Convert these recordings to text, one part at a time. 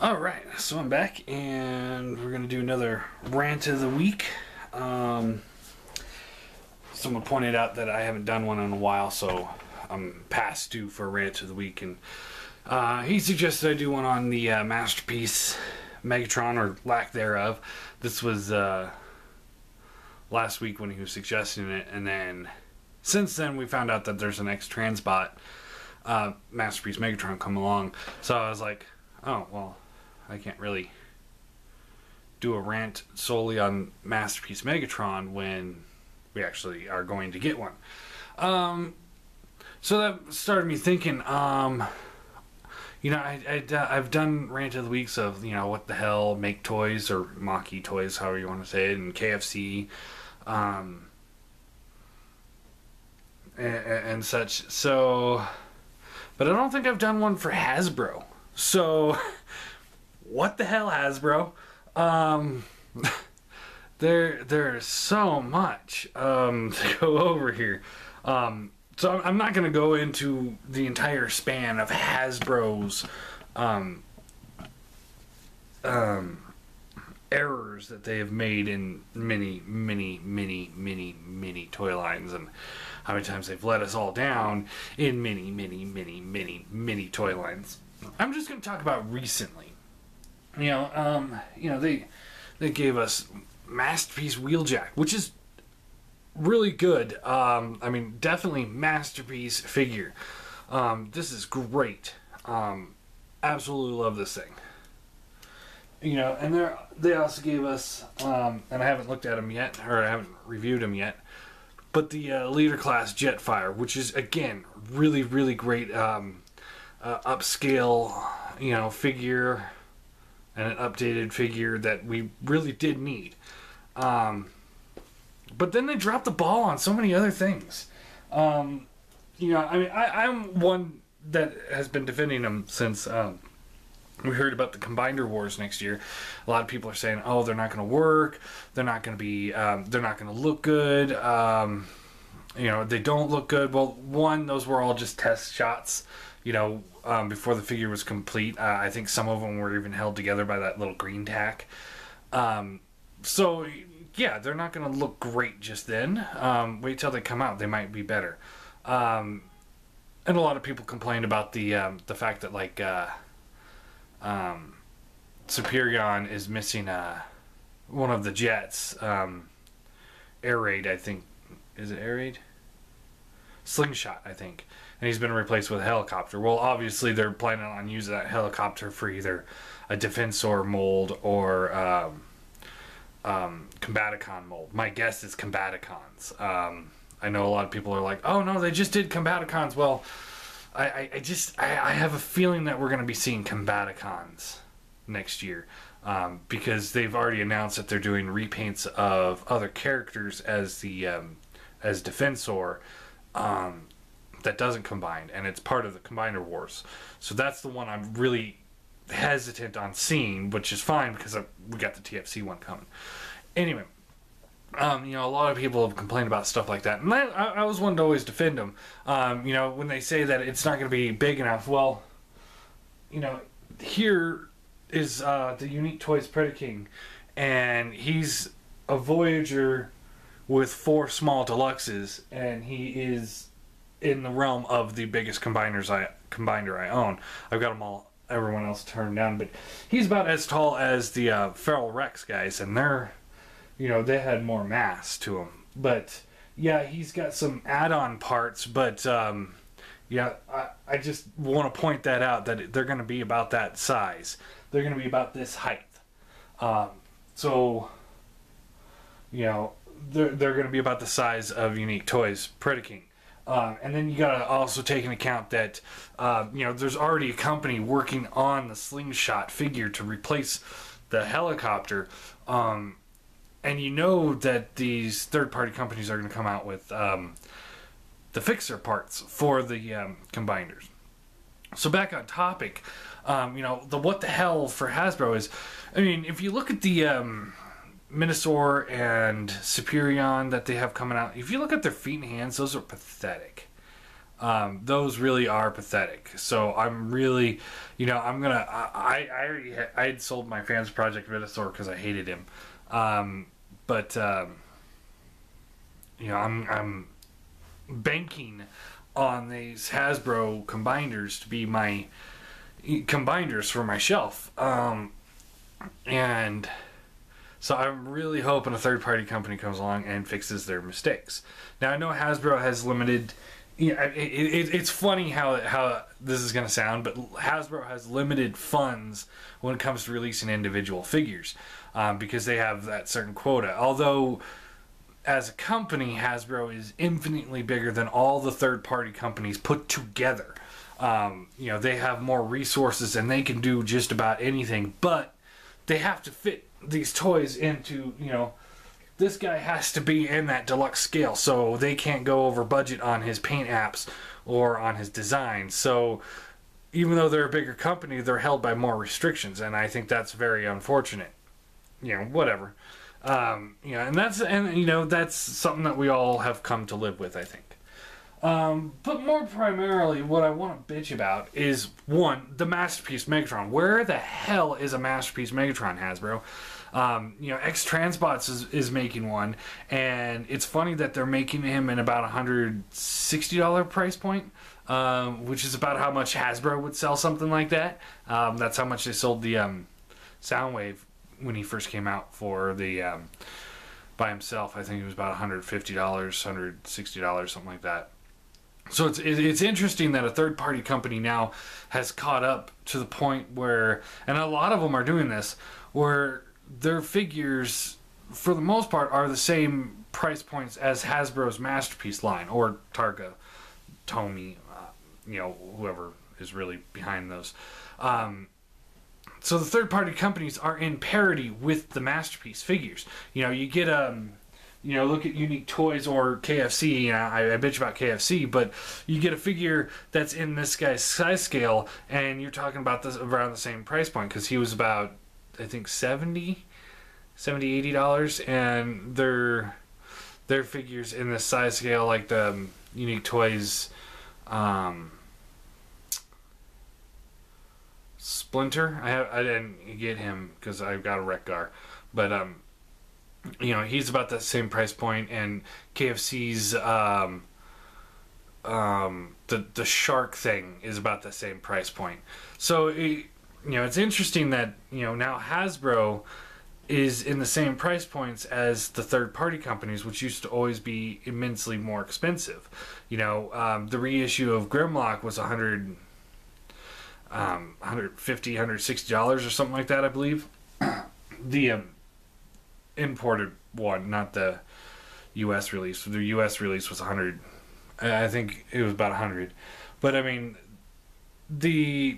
Alright, so I'm back and we're going to do another rant of the week. Someone pointed out that I haven't done one in a while, so I'm past due for a rant of the week. And he suggested I do one on the Masterpiece Megatron, or lack thereof. This was last week when he was suggesting it, and then since then we found out that there's an X-Transbot Masterpiece Megatron come along. So I was like, oh, well, I can't really do a rant solely on Masterpiece Megatron when we actually are going to get one. So that started me thinking, you know, I've done rant of the weeks of, you know, what the hell, make toys, or Maki toys, however you want to say it, and KFC, and such. So, but I don't think I've done one for Hasbro. So, what the hell, Hasbro? There's so much to go over here. So I'm not going to go into the entire span of Hasbro's errors that they have made in many toy lines, and how many times they've let us all down in many toy lines. I'm just going to talk about recently. You know, they gave us Masterpiece Wheeljack, which is really good. I mean, definitely masterpiece figure. This is great. Absolutely love this thing. You know, and they also gave us, and I haven't looked at them yet, or I haven't reviewed them yet, but the Leader Class Jetfire, which is, again, really great upscale, you know, figure, and an updated figure that we really did need. But then they dropped the ball on so many other things. You know, I mean, I'm one that has been defending them since we heard about the Combiner Wars next year. A lot of people are saying, oh, they're not going to work. They're not going to be, they're not going to look good. You know, they don't look good. Well, one, those were all just test shots, you know, before the figure was complete. I think some of them were even held together by that little green tack. So, yeah, they're not going to look great just then. Wait till they come out. They might be better. And a lot of people complained about the fact that, like, Superion is missing one of the jets. Air Raid, I think. Is it Air Raid? Slingshot, I think. And he's been replaced with a helicopter. Well, obviously they're planning on using that helicopter for either a Defensor mold or Combaticon mold. My guess is Combaticons. I know a lot of people are like, oh no, they just did Combaticons. Well, I have a feeling that we're going to be seeing Combaticons next year, because they've already announced that they're doing repaints of other characters as the as Defensor that doesn't combine, and it's part of the Combiner Wars. So that's the one I'm really hesitant on seeing, which is fine because we got the TFC one coming. Anyway, you know, a lot of people have complained about stuff like that, and I was one to always defend them. You know, when they say that it's not going to be big enough, well, you know, here is the Unique Toys Predaking, and he's a Voyager with 4 small deluxes, and he is in the realm of the biggest combiner I own. I've got them all, everyone else turned down, but he's about as tall as the Feral Rex guys, and they're, you know, they had more mass to him. But yeah, he's got some add-on parts, but yeah, I just want to point that out, that they're going to be about that size. They're going to be about this height. So, you know, they're going to be about the size of Unique Toys Predaking. And then you got to also take into account that, you know, there's already a company working on the Slingshot figure to replace the helicopter. And you know that these third-party companies are going to come out with the fixer parts for the combiners. So back on topic, you know, the what the hell for Hasbro is, I mean, if you look at the Minosaur and Superion that they have coming out, if you look at their feet and hands, those are pathetic. Those really are pathetic. So I'm really, you know, I'm gonna. I had sold my Fans Project Venusaur because I hated him, but you know, I'm banking on these Hasbro combiners to be my combiners for my shelf, and so I'm really hoping a third-party company comes along and fixes their mistakes. Now I know Hasbro has limited. Yeah, it's funny how this is going to sound, but Hasbro has limited funds when it comes to releasing individual figures, because they have that certain quota. Although, as a company, Hasbro is infinitely bigger than all the third-party companies put together. You know, they have more resources and they can do just about anything, but they have to fit these toys into, you know, this guy has to be in that deluxe scale, so they can't go over budget on his paint apps or on his design. So even though they're a bigger company, they're held by more restrictions, and I think that's very unfortunate. You know, whatever. You know, and you know, that's something that we all have come to live with, I think. But more primarily, what I want to bitch about is, one, the Masterpiece Megatron. Where the hell is a Masterpiece Megatron, Hasbro? You know, X-Transbots is making one, and it's funny that they're making him in about $160 price point, which is about how much Hasbro would sell something like that. That's how much they sold the Soundwave when he first came out for the by himself. I think it was about $150, $160, something like that. So it's interesting that a third-party company now has caught up to the point where, and a lot of them are doing this, where their figures, for the most part, are the same price points as Hasbro's Masterpiece line, or Targa, Tomy, you know, whoever is really behind those. So the third-party companies are in parity with the Masterpiece figures. You know, you get you know, look at Unique Toys or KFC. You know, I bitch about KFC, but you get a figure that's in this guy's size scale, and you're talking about this around the same price point, because he was about, I think, $80, and their figures in the size scale, like the Unique Toys Splinter. I didn't get him because I've got a Wreck-Gar, but you know, he's about the same price point, and KFC's the shark thing is about the same price point. So you know, it's interesting that, you know, now Hasbro is in the same price points as the third-party companies, which used to always be immensely more expensive. You know, the reissue of Grimlock was $150, $160 or something like that, I believe. The imported one, not the U.S. release. The U.S. release was 100. I think it was about 100. But I mean,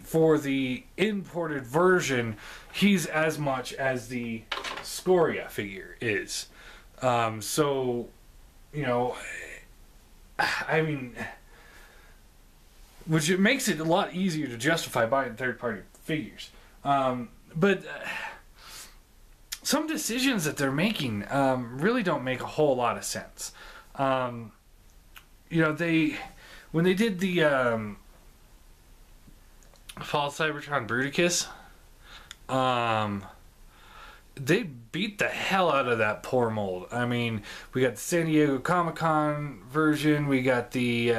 for the imported version, he's as much as the Scoria figure is. So, you know, I mean, which it makes it a lot easier to justify buying third-party figures. But some decisions that they're making really don't make a whole lot of sense. You know, when they did the Fall Cybertron Bruticus, they beat the hell out of that poor mold. I mean, we got the San Diego Comic-Con version, we got the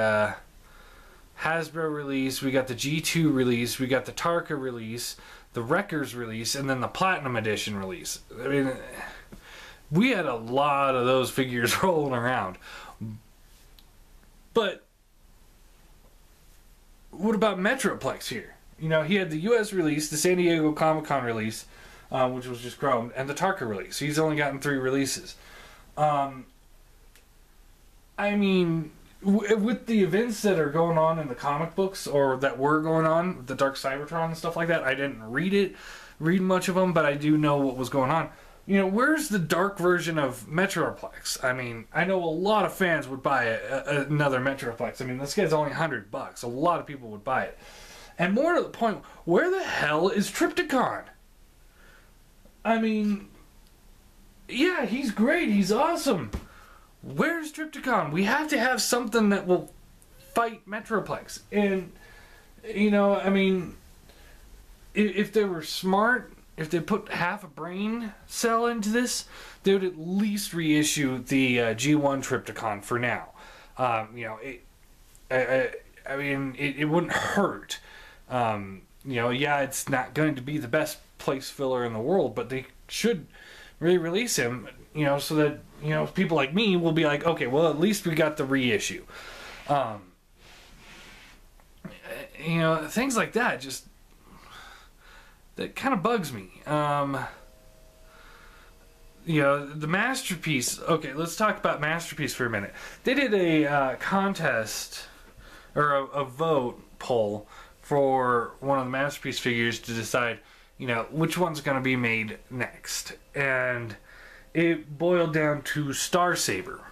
Hasbro release, we got the G2 release, we got the Tarka release, the Wreckers release, and then the Platinum Edition release. I mean, we had a lot of those figures rolling around. But what about Metroplex here? You know, he had the U.S. release, the San Diego Comic-Con release, which was just chromed, and the Tarka release. He's only gotten 3 releases. I mean, with the events that are going on in the comic books, or that were going on, the Dark Cybertron and stuff like that, I didn't read much of them, but I do know what was going on. You know, where's the dark version of Metroplex? I mean, I know a lot of fans would buy another Metroplex. I mean, this guy's only $100. A lot of people would buy it. And more to the point, where the hell is Trypticon? I mean, yeah, he's great. He's awesome. Where's Trypticon? We have to have something that will fight Metroplex. And, you know, I mean, if they were smart, if they put half a brain cell into this, they would at least reissue the G1 Trypticon for now. You know, I mean, it wouldn't hurt. You know, yeah, it's not going to be the best place filler in the world, but they should really release him, you know, so that, you know, people like me will be like, okay, well, at least we got the reissue. You know, things like that just, that kind of bugs me. You know, the Masterpiece. Okay, let's talk about Masterpiece for a minute. They did a contest, or a vote poll for one of the Masterpiece figures to decide, you know, which one's going to be made next. And it boiled down to Star Saber.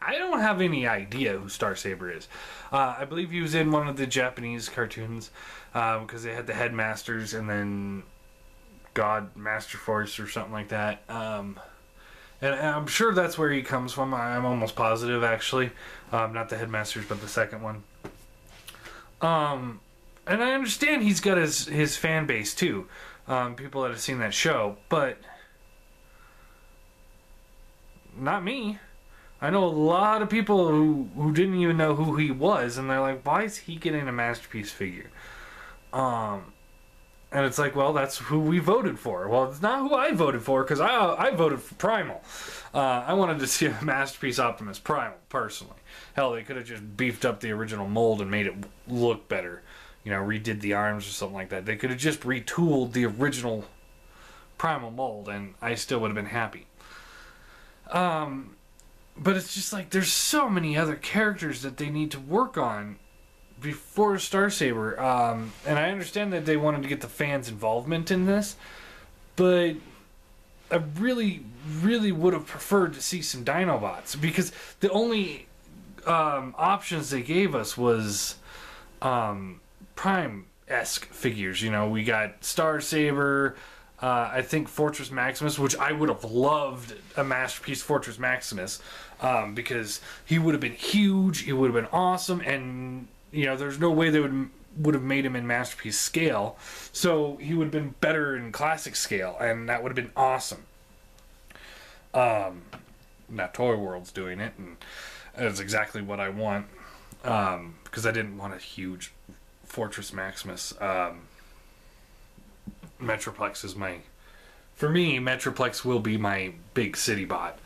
I don't have any idea who Star Saber is. I believe he was in one of the Japanese cartoons, because they had the Headmasters and then God Master Force or something like that. And I'm sure that's where he comes from. I'm almost positive, actually. Not the Headmasters, but the second one. And I understand he's got his fan base, too. People that have seen that show. But not me. I know a lot of people who didn't even know who he was, and they're like, why is he getting a Masterpiece figure? And it's like, well, that's who we voted for. Well, it's not who I voted for, because I voted for Primal. I wanted to see a Masterpiece Optimus Primal, personally. Hell, they could have just beefed up the original mold and made it look better. You know, redid the arms or something like that. They could have just retooled the original Primal mold, and I still would have been happy. But it's just like, there's so many other characters that they need to work on before Star Saber. And I understand that they wanted to get the fans' involvement in this, but I really, really would have preferred to see some Dinobots, because the only options they gave us was Prime-esque figures. You know, we got Star Saber, I think Fortress Maximus, which I would have loved a Masterpiece Fortress Maximus, because he would have been huge, he would have been awesome, and, you know, there's no way they would have made him in Masterpiece scale, so he would have been better in classic scale, and that would have been awesome. Now Toy World's doing it, and that's exactly what I want, because I didn't want a huge Fortress Maximus. Metroplex is for me, Metroplex will be my big city bot.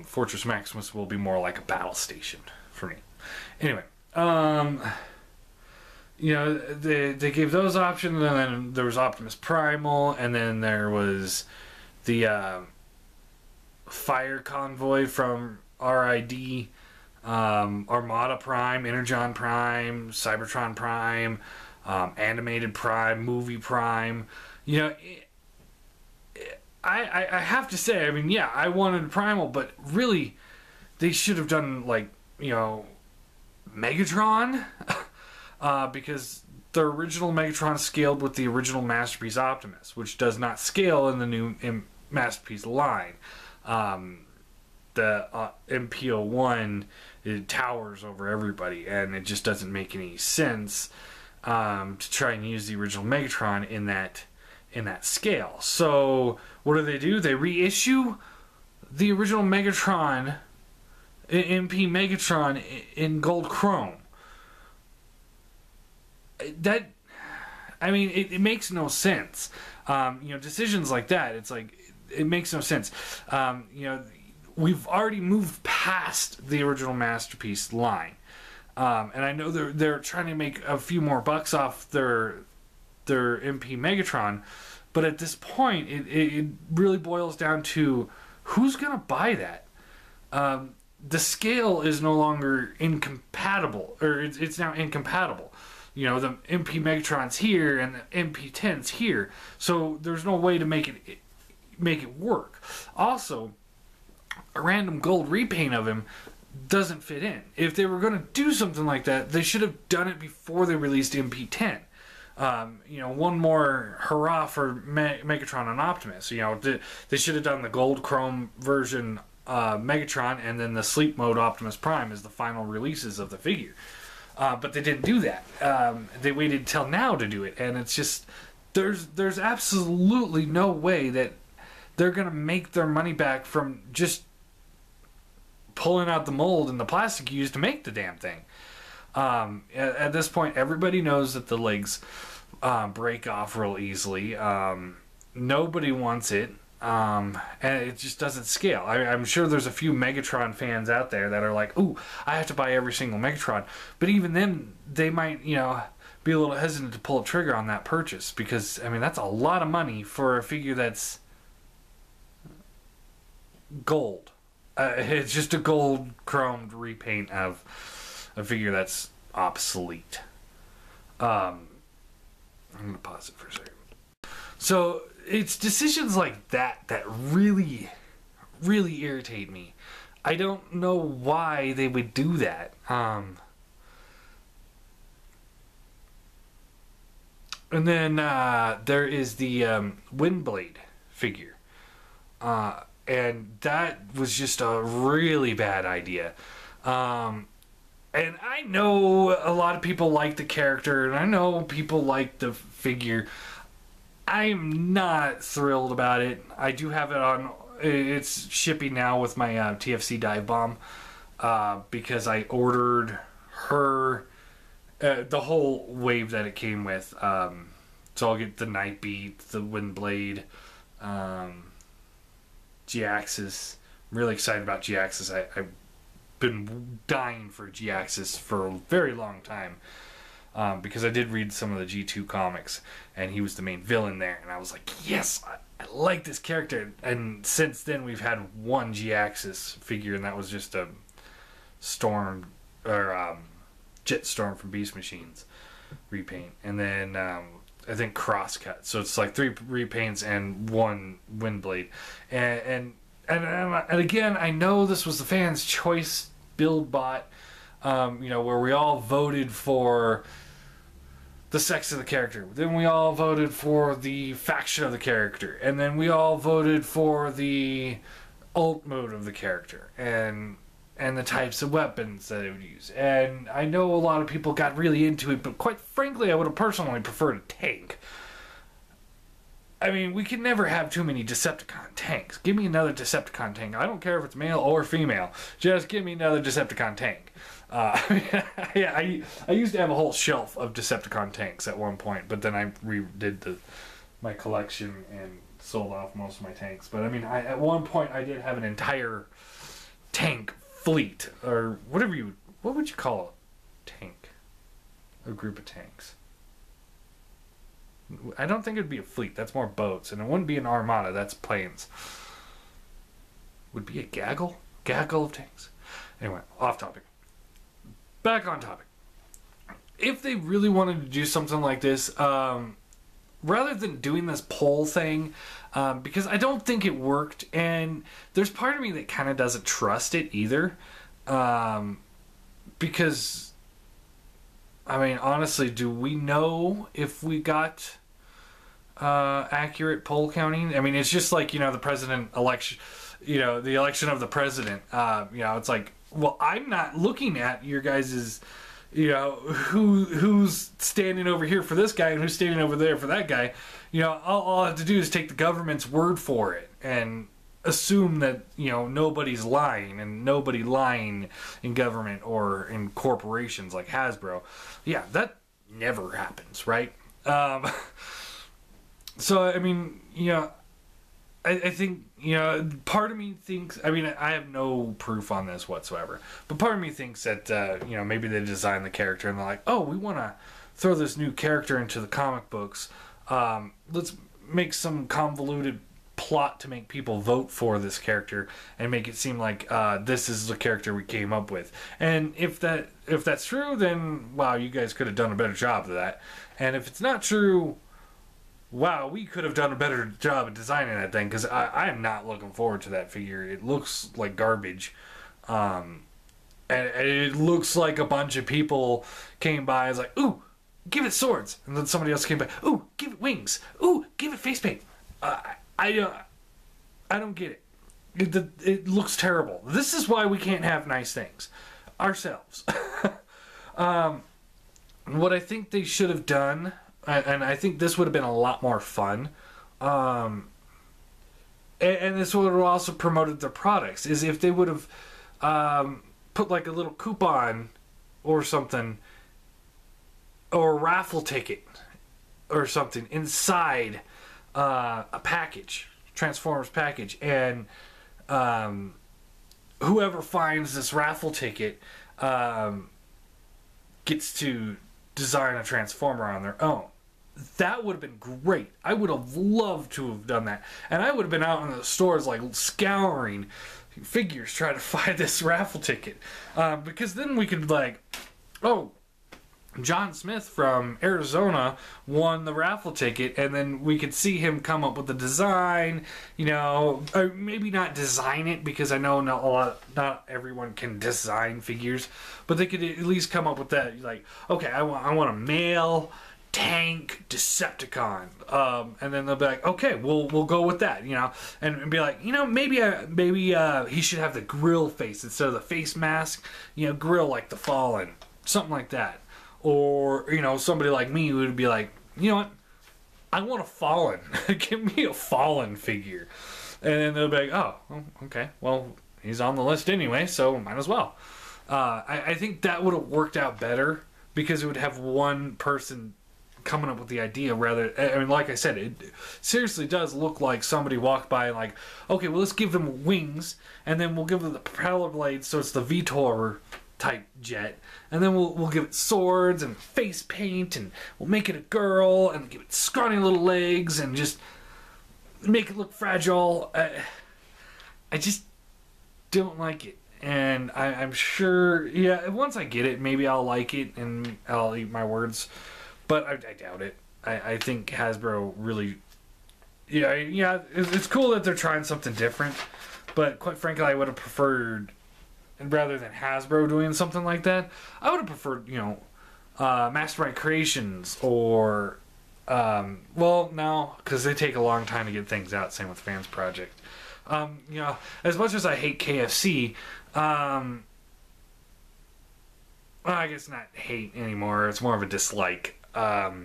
Fortress Maximus will be more like a battle station for me. Anyway, you know, they gave those options, and then there was Optimus Primal, and then there was the Fire Convoy from RID, Armada Prime, Energon Prime, Cybertron Prime, Animated Prime, Movie Prime. You know, I have to say, I mean, yeah, I wanted Primal, but really, they should have done, like, you know, Megatron, because the original Megatron scaled with the original Masterpiece Optimus, which does not scale in the new Masterpiece line. The MP01, it towers over everybody, and it just doesn't make any sense to try and use the original Megatron in that scale. So what do? They reissue the original Megatron, MP Megatron, in gold chrome. That, I mean, it makes no sense. You know, decisions like that, it's like, it makes no sense. You know, we've already moved past the original Masterpiece line. And I know they're trying to make a few more bucks off their MP Megatron, but at this point, it really boils down to who's going to buy that. The scale is no longer incompatible, or it's now incompatible. You know, the MP Megatron's here and the MP10's here, so there's no way to make it work. Also, a random gold repaint of him doesn't fit in. If they were going to do something like that, they should have done it before they released MP10. One more hurrah for Megatron and Optimus. They should have done the gold chrome version Megatron, and then the sleep mode Optimus Prime as the final releases of the figure. But they didn't do that. They waited till now to do it, and it's just there's absolutely no way that they're gonna make their money back from just pulling out the mold and the plastic used to make the damn thing. At this point, everybody knows that the legs break off real easily. Nobody wants it. And it just doesn't scale. I'm sure there's a few Megatron fans out there that are like, ooh, I have to buy every single Megatron. But even then, they might, be a little hesitant to pull a trigger on that purchase. Because, that's a lot of money for a figure that's gold. It's just a gold chromed repaint of a figure that's obsolete. I'm going to pause it for a second. So, it's decisions like that really, really irritate me. I don't know why they would do that. And then there is the Windblade figure. And that was just a really bad idea. And I know a lot of people like the character, and I know people like the figure. I'm not thrilled about it. I do have it on. It's shipping now with my TFC dive bomb because I ordered her the whole wave that it came with. So I'll get the Night Beat, the Windblade, G-Axis. I'm really excited about G-Axis. I've been dying for G-Axis for a very long time. Because I did read some of the G2 comics, and he was the main villain there, and I was like, yes, I like this character. And since then, we've had one G-Axis figure, and that was just a Storm, or Jetstorm from Beast Machines repaint. And then, I think Crosscut. So it's like 3 repaints and 1 Windblade. And again, I know this was the fans' choice build bot, where we all voted for the sex of the character. Then we all voted for the faction of the character. And then we all voted for the alt mode of the character. And the types of weapons that it would use. And I know a lot of people got really into it, but quite frankly, I would have personally preferred a tank. We can never have too many Decepticon tanks. Give me another Decepticon tank. I don't care if it's male or female. Just give me another Decepticon tank. I used to have a whole shelf of Decepticon tanks at one point, but then I redid my collection and sold off most of my tanks. But at one point I did have an entire tank fleet, or what would you call a tank? A group of tanks. I don't think it'd be a fleet. That's more boats, and it wouldn't be an armada. That's planes. Would be a gaggle of tanks. Anyway, off topic. Back on topic. If they really wanted to do something like this, rather than doing this poll thing, because I don't think it worked, and there's part of me that kind of doesn't trust it either, because, honestly, do we know if we got accurate poll counting? It's just like, the president election, the election of the president, it's like, well, I'm not looking at your guys's, who's standing over here for this guy and who's standing over there for that guy. All I have to do is take the government's word for it and assume that, nobody's lying, and nobody lying in government or in corporations like Hasbro. Yeah, that never happens, right? So, I think, part of me thinks, I have no proof on this whatsoever, but part of me thinks that, maybe they designed the character and they're like, oh, we want to throw this new character into the comic books. Let's make some convoluted plot to make people vote for this character and make it seem like this is the character we came up with. And if that's true, then, wow, you guys could have done a better job of that. And if it's not true, wow, we could have done a better job of designing that thing, because I am not looking forward to that figure. It looks like garbage. And it looks like a bunch of people came by and was like, ooh, give it swords. And then somebody else came back, ooh, give it wings. Ooh, give it face paint. I don't get it. It looks terrible. This is why we can't have nice things ourselves. What I think they should have done, and I think this would have been a lot more fun, and this would have also promoted their products, is if they would have put like a little coupon or something, or a raffle ticket or something inside a package, Transformers package, and whoever finds this raffle ticket gets to design a Transformer on their own. That would have been great. I would have loved to have done that. And I would have been out in the stores like scouring figures trying to find this raffle ticket. Because then we could like, oh, John Smith from Arizona won the raffle ticket, and then we could see him come up with the design, you know, or maybe not design it, because I know not everyone can design figures, but they could at least come up with that, like, okay, I want a male tank Decepticon, and then they'll be like, okay, we'll go with that, you know, and be like, you know, maybe he should have the grill face instead of the face mask, you know, grill like the Fallen, something like that. Or, you know, somebody like me would be like, you know what, I want a Fallen. Give me a Fallen figure. And then they'll be like, oh, okay, well, he's on the list anyway, so might as well. I think that would have worked out better, because it would have one person coming up with the idea rather. I mean, like I said, it seriously does look like somebody walked by and like, okay, well, let's give them wings, and then we'll give them the propeller blades, so it's the VTOR type jet, and then we'll give it swords and face paint, and we'll make it a girl and give it scrawny little legs and just make it look fragile. I just don't like it, and I'm sure, yeah, once I get it, maybe I'll like it and I'll eat my words, but I doubt it. I think Hasbro really, yeah, it's cool that they're trying something different, but quite frankly, I would have preferred, and rather than Hasbro doing something like that, I would have preferred, you know, Mastermind Creations, or, well, no, because they take a long time to get things out, same with Fans Project. You know, as much as I hate KFC, well, I guess not hate anymore, it's more of a dislike. But,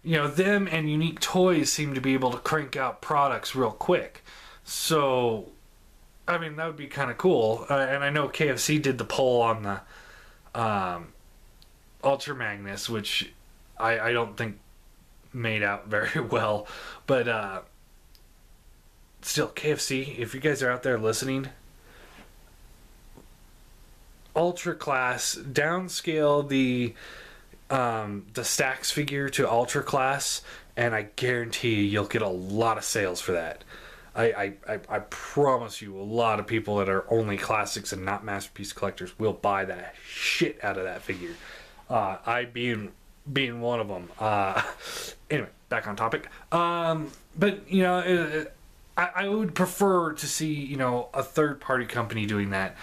you know, them and Unique Toys seem to be able to crank out products real quick. So, I mean, that would be kind of cool. And I know KFC did the poll on the Ultra Magnus, which I don't think made out very well. But still, KFC, if you guys are out there listening, Ultra Class, downscale the Stax figure to Ultra Class, and I guarantee you'll get a lot of sales for that. I promise you, a lot of people that are only classics and not masterpiece collectors will buy the shit out of that figure. I being one of them. Anyway, back on topic. But you know, I would prefer to see, you know, a third-party company doing that.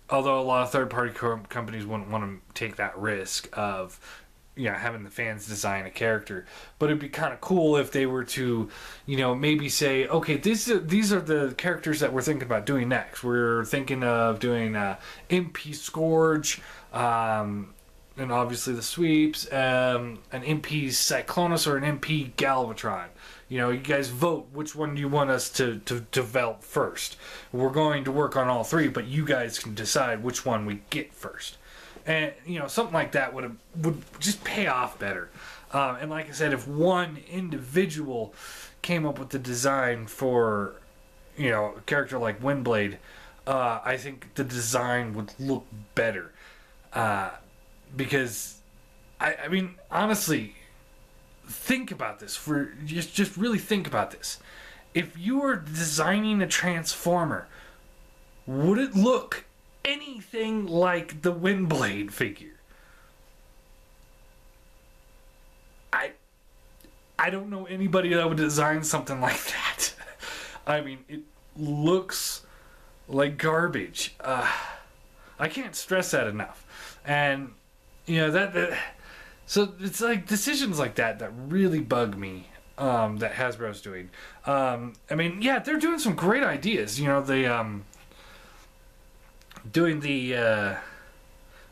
Although a lot of third-party companies wouldn't want to take that risk of, you know, having the fans design a character. But it'd be kind of cool if they were to, you know, maybe say, okay, these are the characters that we're thinking about doing next. We're thinking of doing MP Scourge, and obviously the sweeps, an MP Cyclonus, or an MP Galvatron. You know, you guys vote which one do you want us to develop first. We're going to work on all three, but you guys can decide which one we get first. And, you know, something like that would just pay off better. And like I said, if one individual came up with the design for, you know, a character like Windblade, I think the design would look better. Because, I mean, honestly, think about this. Just really think about this. If you were designing a Transformer, would it look anything like the Windblade figure? I don't know anybody that would design something like that. I mean, it looks like garbage. I can't stress that enough. And that so it's like decisions like that really bug me. That Hasbro's doing. I mean, yeah, they're doing some great ideas. They doing the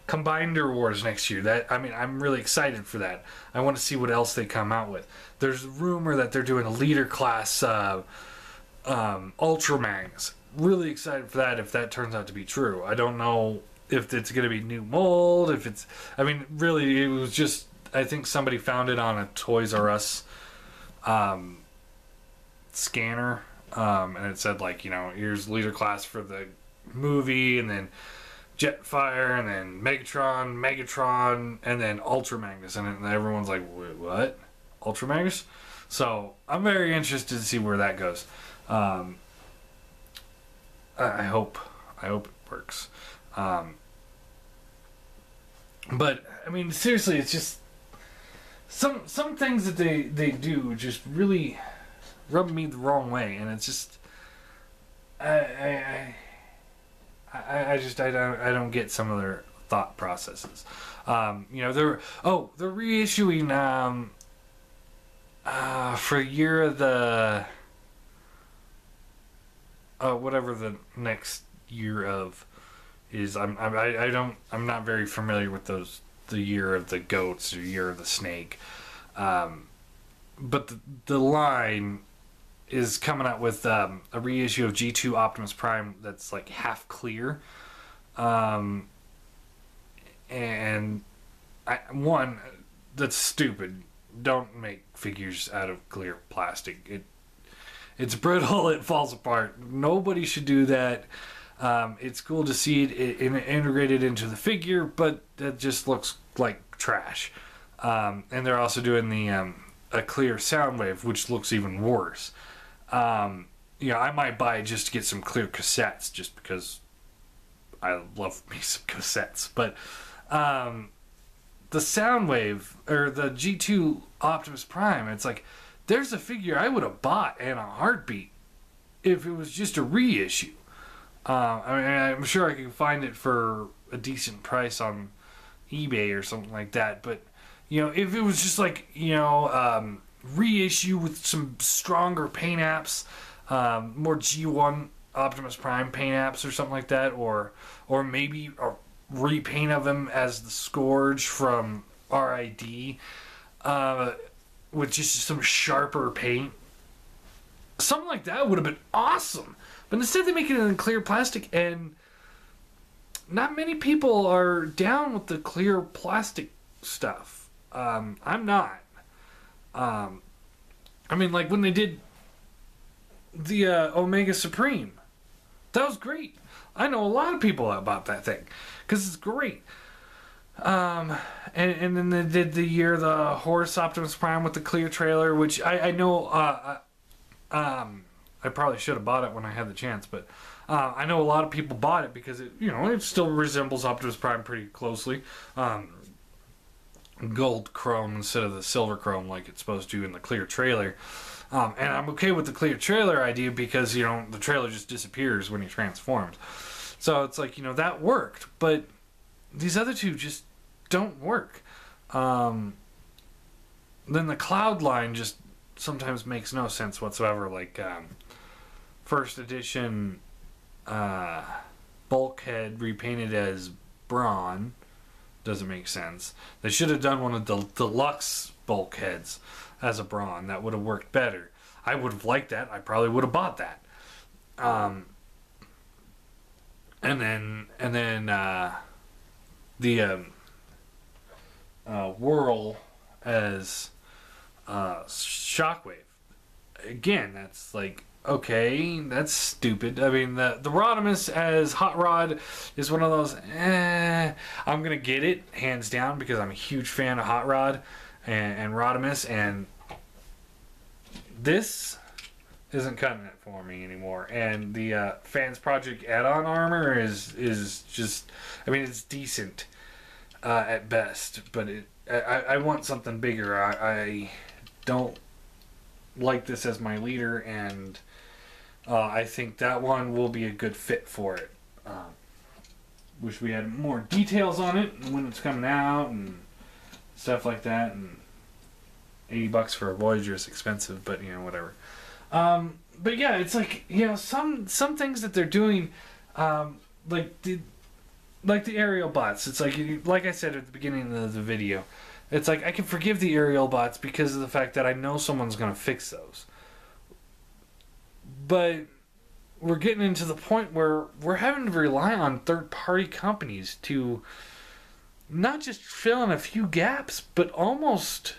Combiner Wars next year. I'm really excited for that. I want to see what else they come out with. There's a rumor that they're doing a leader class Ultramangs. Really excited for that if that turns out to be true. I don't know if it's going to be new mold, really, it was just, I think somebody found it on a Toys R Us scanner, and it said, like, here's leader class for the movie, and then Jetfire, and then Megatron, and then Ultra Magnus, and everyone's like, wait, what? Ultra Magnus? So I'm very interested to see where that goes. I hope it works. But I mean, seriously, it's just some things that they do just really rub me the wrong way, and it's just I don't get some of their thought processes. They're reissuing for year of the whatever the next year of is. I'm not very familiar with those, the year of the goats or year of the snake, but the line is coming out with a reissue of G2 Optimus Prime that's like half clear, and that's stupid. Don't make figures out of clear plastic. It's brittle. It falls apart. Nobody should do that. It's cool to see it integrated into the figure, but that just looks like trash. And they're also doing the a clear Soundwave, which looks even worse. I might buy it just to get some clear cassettes, just because I love me some cassettes. But the Soundwave, or the G2 Optimus Prime, it's like, there's a figure I would have bought in a heartbeat if it was just a reissue. I'm sure I can find it for a decent price on eBay or something like that. But, if it was just like, reissue with some stronger paint apps, more G1 Optimus Prime paint apps or something like that, or maybe a repaint of him as the Scourge from RID, with just some sharper paint. Something like that would have been awesome. But instead they make it in clear plastic, and not many people are down with the clear plastic stuff. I'm not. Like when they did the Omega Supreme, that was great. I know a lot of people about that thing because it's great. And then they did the Horse Optimus Prime with the clear trailer, which I know I probably should have bought it when I had the chance, but I know a lot of people bought it because it still resembles Optimus Prime pretty closely. Gold chrome instead of the silver chrome like it's supposed to in the clear trailer. And I'm okay with the clear trailer idea because, the trailer just disappears when he transforms. So it's like, that worked, but these other two just don't work. Then the Cloud line just sometimes makes no sense whatsoever. Like first edition Bulkhead repainted as Brawn doesn't make sense. They should have done one of the deluxe Bulkheads as a Brawn. That would have worked better. I would have liked that. I probably would have bought that. And then the Whirl as Shockwave. Again, that's like, okay, that's stupid. I mean, the Rodimus as Hot Rod is one of those, I'm going to get it, hands down, because I'm a huge fan of Hot Rod and Rodimus, and this isn't cutting it for me anymore. And the Fans Project add-on armor is just, it's decent at best, but I want something bigger. I don't like this as my leader, and I think that one will be a good fit for it. wish we had more details on it and when it's coming out and stuff like that. And $80 for a Voyager is expensive, but you know, whatever. But yeah, it's like, you know, some things that they're doing, like the aerial bots. It's like I said at the beginning of the video, it's like I can forgive the aerial bots because of the fact that I know someone's going to fix those. But we're getting into the point where we're having to rely on third-party companies to not just fill in a few gaps, but almost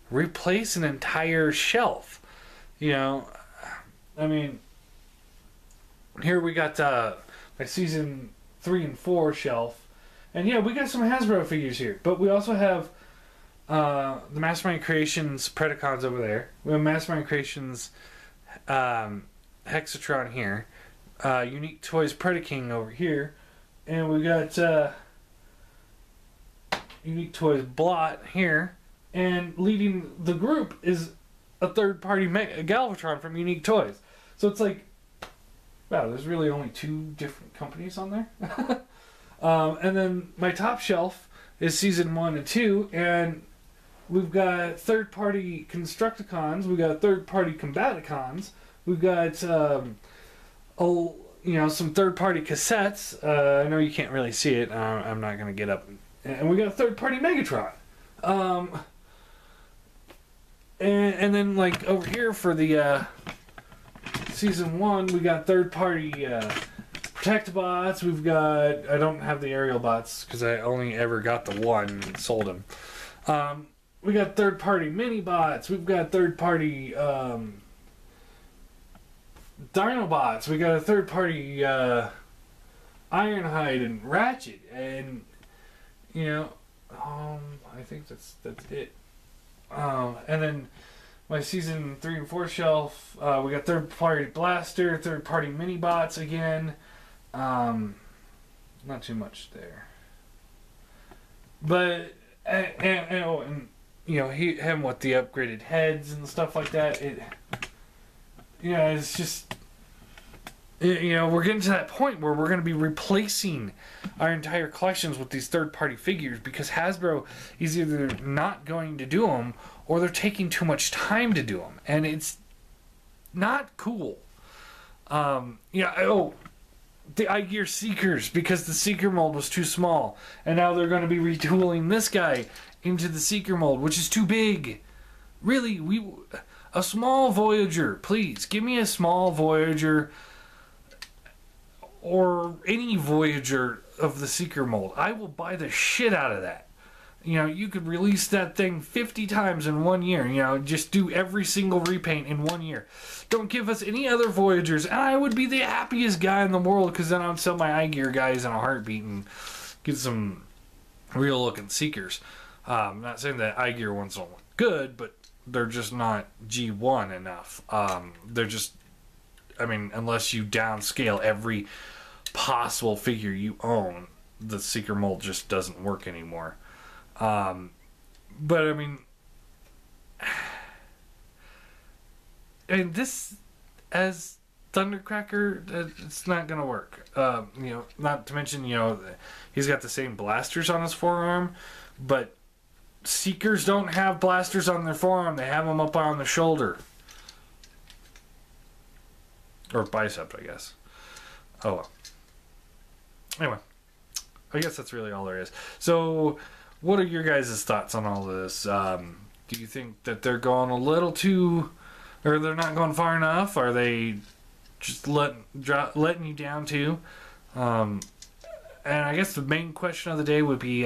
replace an entire shelf. You know, I mean, here we got my season 3 and 4 shelf, and yeah, we got some Hasbro figures here, but we also have the Mastermind Creations Predacons over there. We have Mastermind Creations Hexatron here, Unique Toys Predaking over here, and we got Unique Toys Blot here, and leading the group is a third-party Galvatron from Unique Toys. So it's like, wow, there's really only 2 different companies on there. And then my top shelf is season 1 and 2, and we've got third-party Constructicons, we've got third-party Combaticons, we've got some third-party cassettes. I know you can't really see it. I'm not going to get up. And we got a third-party Megatron. And then, like, over here for the season 1, we got third-party Protectobots. We've got... I don't have the aerial bots because I only ever got the one and sold them. We got third-party Mini-Bots. We've got third-party Dinobots. We got a third-party Ironhide and Ratchet. And, you know, I think that's it. And then my season 3 and 4 shelf, we got third-party Blaster, third-party Mini-Bots again. Not too much there. But, and you know, him with the upgraded heads and stuff like that, it's just, you know, we're getting to that point where we're going to be replacing our entire collections with these third-party figures because Hasbro is either not going to do them or they're taking too much time to do them, and it's not cool. The iGear Seekers, because the Seeker mold was too small, and now they're going to be retooling this guy into the Seeker mold, which is too big. Really, a small Voyager, please give me a small Voyager. Or any Voyager of the Seeker mold. I will buy the shit out of that. You know, you could release that thing 50 times in 1 year. You know, just do every single repaint in 1 year. Don't give us any other Voyagers, and I would be the happiest guy in the world because then I'd sell my iGear guys in a heartbeat and get some real-looking Seekers. I'm not saying that iGear ones don't look good, but they're just not G1 enough. They're just... I mean, unless you downscale every possible figure you own, the Seeker mold just doesn't work anymore. But I mean, this as Thundercracker, it's not gonna work. Not to mention, he's got the same blasters on his forearm, but Seekers don't have blasters on their forearm. They have them up on the shoulder. Or bicep, I guess. Oh well. Anyway, I guess that's really all there is. So, what are your guys' thoughts on all this? Do you think that they're going a little too... Or they're not going far enough? Are they just letting you down too? And I guess the main question of the day would be...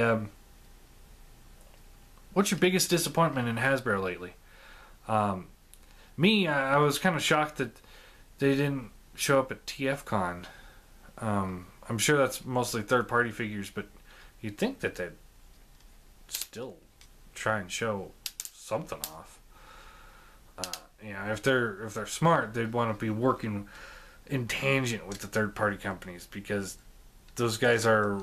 what's your biggest disappointment in Hasbro lately? Me, I was kind of shocked that they didn't show up at TFCon. I'm sure that's mostly third-party figures, but you'd think that they'd still try and show something off. If they're smart, they'd want to be working in tangent with the third-party companies because those guys are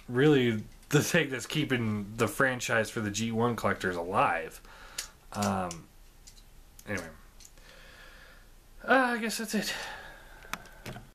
really the thing that's keeping the franchise for the G1 collectors alive. Anyway. I guess that's it.